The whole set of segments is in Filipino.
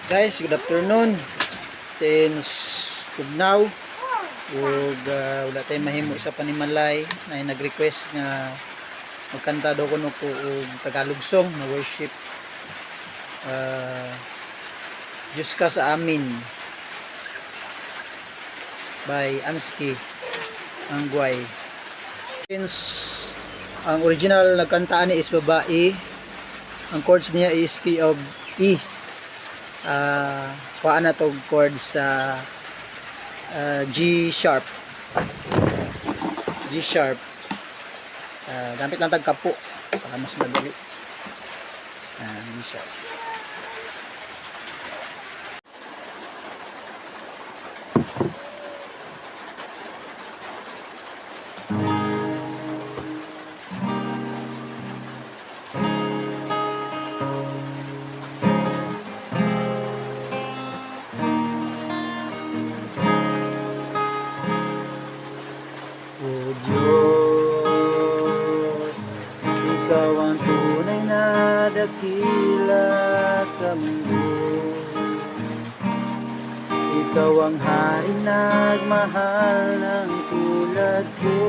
Guys, good afternoon. Since tugnaw ug wala tay mahimo isa pa ni Malay na nag-request nga magkanta daw kuno ko og Tagalog song na worship Diyos ka sa amin by Ansky Angguay. Since ang original nagkantaan ni is babae, ang chords niya is key of E. Kuhaan na to chord sa G sharp. Gamit lang tag kapo para mas madali. G sharp. O Diyos, Ikaw ang tunay na dakila sa mundo. Ikaw ang hari nagmahal ng tulad ko.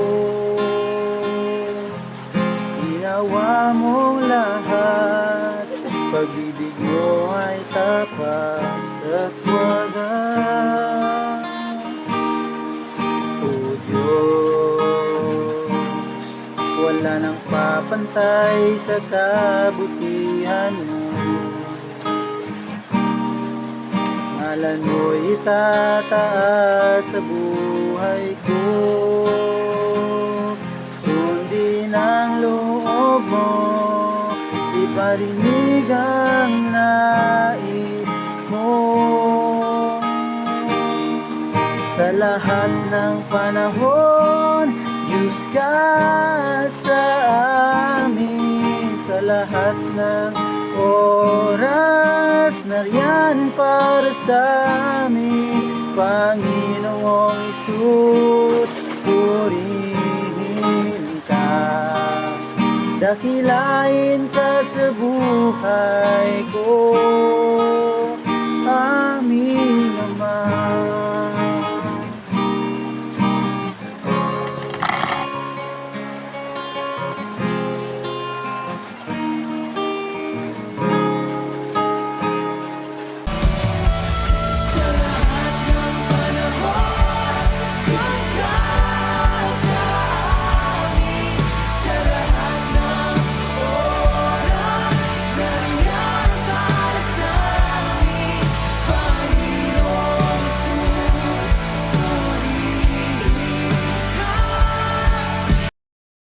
Ginawa mong lahat, pag-ibig mo ay tapat at wagas. O Diyos, wala nang papantay sa kabutihan mo. Ngalan mo'y itataas sa buhay ko. Sundin ang loob mo, iparinig ang nais mo. Sa lahat ng panahon, Diyos ka sa amin. Sa lahat ng oras, nariyan para sa amin. Panginoong Isus, purihin ka. Dakilain ka sa buhay ko.